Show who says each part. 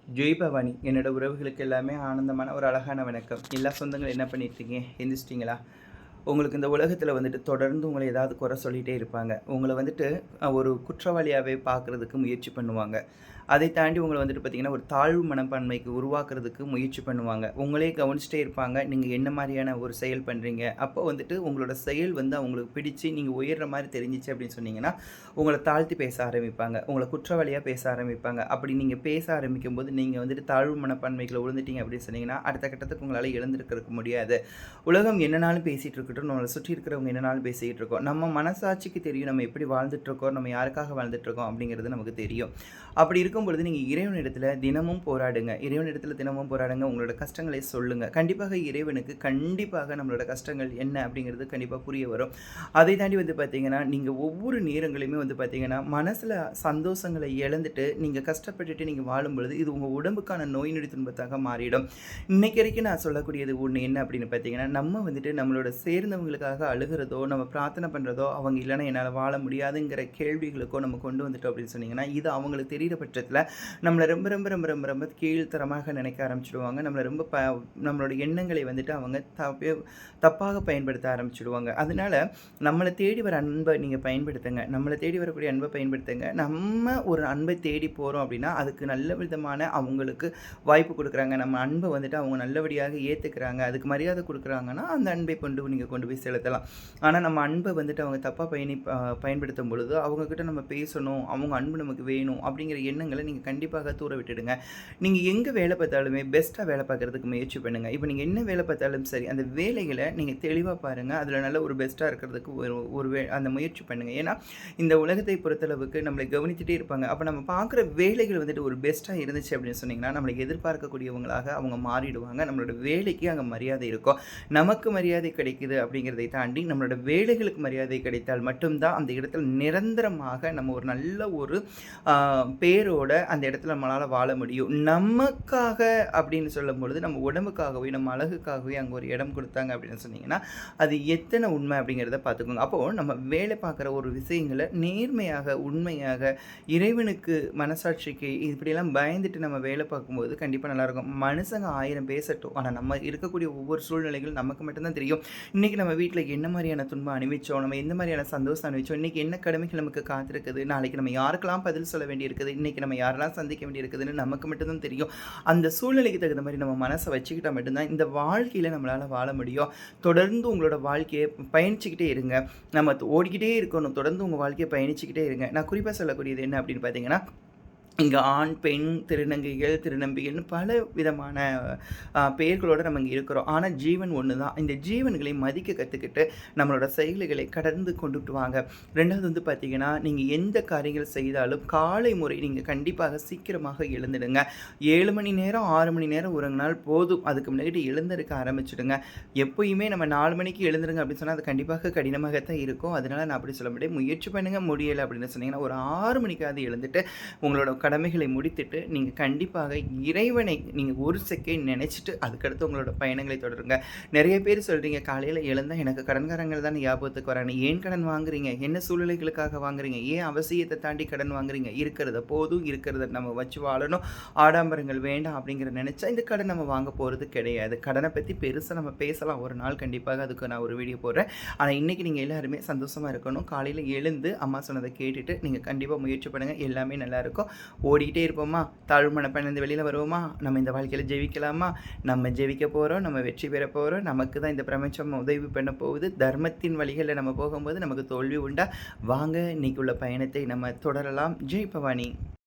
Speaker 1: ஜெய் பவானி என்னோட உறவுகளுக்கு எல்லாமே ஆனந்தமான ஒரு அழகான வணக்கம். எல்லா சொந்தங்கள் என்ன பண்ணிட்டுருக்கீங்க? எந்திரிச்சிட்டிங்களா? உங்களுக்கு இந்த உலகத்தில் வந்துட்டு தொடர்ந்து உங்களை ஏதாவது குறை சொல்லிகிட்டே இருப்பாங்க. உங்களை வந்துட்டு ஒரு குற்றவாளியாகவே பார்க்குறதுக்கு முயற்சி பண்ணுவாங்க. அதை தாண்டி உங்களை வந்துட்டு பார்த்திங்கன்னா, ஒரு தாழ்வு மனப்பான்மைக்கு உருவாக்குறதுக்கு முயற்சி பண்ணுவாங்க. உங்களே கவனிச்சிட்டே இருப்பாங்க. நீங்கள் என்ன மாதிரியான ஒரு செயல் பண்ணுறீங்க? அப்போ வந்துட்டு உங்களோட செயல் வந்து அவங்களுக்கு பிடிச்சு நீங்கள் உயர்ற மாதிரி தெரிஞ்சிச்சு அப்படின்னு சொன்னீங்கன்னா, உங்களை தாழ்த்தி பேச ஆரம்பிப்பாங்க. உங்களை குற்றவாளியாக பேச ஆரம்பிப்பாங்க. அப்படி நீங்கள் பேச ஆரம்பிக்கும்போது நீங்கள் வந்துட்டு தாழ்வு மனப்பான்மைக்குள்ள விழுந்துட்டீங்க அப்படின்னு சொன்னீங்கன்னா, அடுத்த கட்டத்துக்கு உங்களால் எழுந்திருக்கிறதுக்கு முடியாது. உலகம் என்னனாலும் பேசிகிட்டு இருக்கட்டும், நம்மளை சுற்றி இருக்கிறவங்க என்னனாலும் பேசிக்கிட்டு இருக்கோம். நம்ம மனசாட்சிக்கு தெரியும் நம்ம எப்படி வாழ்ந்துட்டுருக்கோம், நம்ம யாருக்காக வாழ்ந்துட்டுருக்கோம் அப்படிங்கிறது நமக்கு தெரியும். அப்படி இருக்கும் பொழுது நீங்கள் இறைவனிடத்தில் தினமும் போராடுங்க. இறைவனிடத்தில் தினமும் போராடுங்க. உங்களோட கஷ்டங்களை சொல்லுங்கள். கண்டிப்பாக இறைவனுக்கு கண்டிப்பாக நம்மளோட கஷ்டங்கள் என்ன அப்படிங்கிறது கண்டிப்பாக புரிய வரும். அதை தாண்டி வந்து பார்த்தீங்கன்னா, நீங்கள் ஒவ்வொரு நேரங்களையுமே வந்து பார்த்தீங்கன்னா, மனசில் சந்தோஷங்களை இழந்துட்டு நீங்கள் கஷ்டப்பட்டுட்டு நீங்கள் வாழும் பொழுது இது உங்கள் உடம்புக்கான நோய் நொடி துன்பத்தாக மாறிடும். இன்னைக்கு வரைக்கும் நான் சொல்லக்கூடியது ஒன்று என்ன அப்படின்னு பார்த்தீங்கன்னா, நம்ம வந்துட்டு நம்மளோட சேர்ந்தவங்களுக்காக அழுகிறதோ, நம்ம பிரார்த்தனை பண்ணுறதோ, அவங்க இல்லைன்னா என்னால் வாழ முடியாதுங்கிற கேள்விகளுக்கோ நம்ம கொண்டு வந்துட்டோம் அப்படின்னு சொன்னீங்கன்னா, இது அவங்களுக்கு தெரிகிற பட்சத்தில் நம்மளை ரொம்ப ரொம்ப ரொம்ப ரொம்ப ரொம்ப கீழ்த்தரமாக நினைக்க ஆரம்பிச்சிடுவாங்க. நம்மளை ரொம்ப நம்மளோட எண்ணங்களை வந்துட்டு அவங்க தப்பாக பயன்படுத்த ஆரம்பிச்சிடுவாங்க. அதனால நம்மளை தேடி வர அன்பை நீங்கள் பயன்படுத்துங்க. நம்மளை தேடி வரக்கூடிய அன்பை பயன்படுத்துங்க. நம்ம ஒரு அன்பை தேடி போகிறோம் அப்படின்னா, அதுக்கு நல்ல விதமான அவங்களுக்கு வாய்ப்பு கொடுக்குறாங்க. நம்ம அன்பை வந்துட்டு அவங்க நல்லபடியாக ஏற்றுக்கிறாங்க, அதுக்கு மரியாதை கொடுக்குறாங்கன்னா, அந்த அன்பை நீங்கள் கொண்டு போய் செலுத்தலாம். ஆனால் நம்ம அன்பை வந்துட்டு அவங்க தப்பாக பயன்படுத்தும் பொழுது அவங்கக்கிட்ட நம்ம பேசணும், அவங்க அன்பு நமக்கு வேணும் அப்படிங்கிற எண்ணங்களை நீங்கள் கண்டிப்பாக தூர விட்டுடுங்க. நீங்கள் எங்கே வேலை பார்த்தாலுமே பெஸ்ட்டாக வேலை பார்க்குறதுக்கு முயற்சி பண்ணுங்கள். இப்போ நீங்கள் என்ன வேலை பார்த்தாலும் சரி, அந்த வேலைகளை நீங்கள் தெளிவாக பாருங்கள். அதில் நல்ல ஒரு பெஸ்ட்டாக இருக்கிறதுக்கு அந்த முயற்சி பண்ணுங்கள். ஏன்னா இந்த உலகத்தை பொறுத்தளவுக்கு நம்மளை கவனித்துட்டே இருப்பாங்க. அப்போ நம்ம பார்க்குற வேலைகள் வந்துட்டு ஒரு பெஸ்ட்டாக இருந்துச்சு அப்படின்னு சொன்னிங்கன்னா, நம்மளை எதிர்பார்க்கக்கூடியவங்களாக அவங்க மாறிடுவாங்க. நம்மளோட வேலைக்கு அங்கே மரியாதை இருக்கும். நமக்கு மரியாதை கிடைக்குது அப்படிங்கிறதை தாண்டி நம்மளோட வேலைகளுக்கு மரியாதை கிடைத்தால் மட்டும்தான் அந்த இடத்துல நிரந்தரமாக நம்ம ஒரு நல்ல ஒரு பேரோட அந்த இடத்துல நம்மளால் வாழ முடியும். நமக்காக அப்படின்னு சொல்லும் பொழுது நம்ம உடம்புக்காகவே நம்ம அழகுக்காகவே அங்கே ஒரு இடம் கொடுத்தாங்க அப்படின்னு சொன்னீங்கன்னா, அது எத்தனை உண்மை அப்படிங்கிறத பார்த்துக்கோங்க. அப்போது நம்ம வேலை பார்க்குற ஒரு விஷயங்களை நேர்மையாக உண்மையாக இறைவனுக்கு மனசாட்சிக்கு இப்படியெல்லாம் பயந்துட்டு நம்ம வேலை பார்க்கும்போது கண்டிப்பாக நல்லாயிருக்கும். மனுஷங்க 1000 பேசட்டும், ஆனால் நம்ம இருக்கக்கூடிய ஒவ்வொரு சூழ்நிலைகள் நமக்கு மட்டும்தான் தெரியும். இன்றைக்கி நம்ம வீட்டில் என்ன மாதிரியான துன்பம் அனுபவிச்சோம், நம்ம எந்த மாதிரியான சந்தோஷம் அனுபவிச்சோம், இன்றைக்கி என்ன கடமைகள் நமக்கு காத்திருக்குது, நாளைக்கு நம்ம யாருக்கெல்லாம் பதில் சொல்ல வேண்டியிருக்குது, இன்றைக்கி நம்ம யாரெல்லாம் சந்திக்க வேண்டியிருக்குதுன்னு நமக்கு மட்டும்தான் தெரியும். அந்த சூழ்நிலைக்கு தகுந்த மாதிரி நம்ம மனசை வச்சுக்கிட்டால் மட்டும்தான் இந்த வாழ்க்கையில் நம்மளால் வாழ முடியும். தொடர்ந்து உங்களோட வாழ்க்கையை பயணிச்சுக்கிட்டே இருங்க. நம்ம ஓடிக்கிட்டே இருக்கணும். தொடர்ந்து உங்கள் வாழ்க்கையை பயணிச்சுக்கிட்டே இருங்க. நான் குறிப்பாக சொல்லக்கூடியது என்ன அப்படின்னு பார்த்தீங்கன்னா, இங்கே ஆண், பெண், திருநங்கைகள், திருநம்பிகள்னு பல விதமான பெயர்களோடு நம்ம இங்கே இருக்கிறோம். ஆனால் ஜீவன் ஒன்று தான். இந்த ஜீவன்களை மதிக்க கற்றுக்கிட்டு நம்மளோட செயல்களை கடந்து கொண்டுட்டு வாங்க. ரெண்டாவது வந்து பார்த்திங்கன்னா, நீங்கள் எந்த காரியங்கள் செய்தாலும் காலை முறை நீங்கள் கண்டிப்பாக சீக்கிரமாக எழுந்துடுங்க. 7 மணி நேரம் 6 மணி நேரம் உறங்கினால் போதும். அதுக்கு முன்னாடி எழுந்திருக்க ஆரம்பிச்சிடுங்க. எப்போயுமே நம்ம 4 மணிக்கு எழுந்துருங்க அப்படின்னு சொன்னால் அது கண்டிப்பாக கடினமாகத்தான் இருக்கும். அதனால் நான் அப்படி சொல்ல முடியாது. முயற்சி பண்ணுங்கள். முடியலை அப்படின்னு சொன்னீங்கன்னா ஒரு 6 மணிக்காவது எழுந்துட்டு உங்களோட கடமைகளை முடித்துட்டு நீங்கள் கண்டிப்பாக இறைவனை நீங்கள் ஒரு செகண்ட் நினச்சிட்டு அதுக்கடுத்து உங்களோட பயணங்களை தொடருங்க. நிறைய பேர் சொல்கிறீங்க, காலையில் எழுந்தால் எனக்கு கடன்காரங்கள் தான் ஞாபகத்துக்கு வராங்க. ஏன் கடன் வாங்குறீங்க? என்ன சூழ்நிலைகளுக்காக வாங்குறீங்க? ஏன் அவசியத்தை தாண்டி கடன் வாங்குறீங்க? இருக்கிறத போதும், இருக்கிறத நம்ம வச்சு வாழணும், ஆடம்பரங்கள் வேண்டாம் அப்படிங்கிற நினச்சா இந்த கடன் நம்ம வாங்க போகிறது கிடையாது. கடனை பற்றி பெருசாக நம்ம பேசலாம் ஒரு நாள், கண்டிப்பாக அதுக்கு நான் ஒரு வீடியோ போடுறேன். ஆனால் இன்றைக்கி நீங்கள் எல்லாருமே சந்தோஷமாக இருக்கணும். காலையில் எழுந்து அம்மா சொன்னதை கேட்டுட்டு நீங்கள் கண்டிப்பாக முயற்சி பண்ணுங்கள். எல்லாமே நல்லாயிருக்கும். ஓடிக்கிட்டே இருப்போமா? தாழ்வு மனப்பான்மையிலிருந்து வெளியில் வருவோமா? நம்ம இந்த வாழ்க்கையில் ஜெயிக்கலாமா? நம்ம ஜெயிக்க போகிறோம், நம்ம வெற்றி பெற போகிறோம். நமக்கு தான் இந்த பிரபஞ்சம் உதவி பண்ண போகுது. தர்மத்தின் வழிகளில் நம்ம போகும்போது நமக்கு தோல்வி உண்டா? வாங்க இன்றைக்கி உள்ள பயணத்தை நம்ம தொடரலாம். ஜெய் பவானி.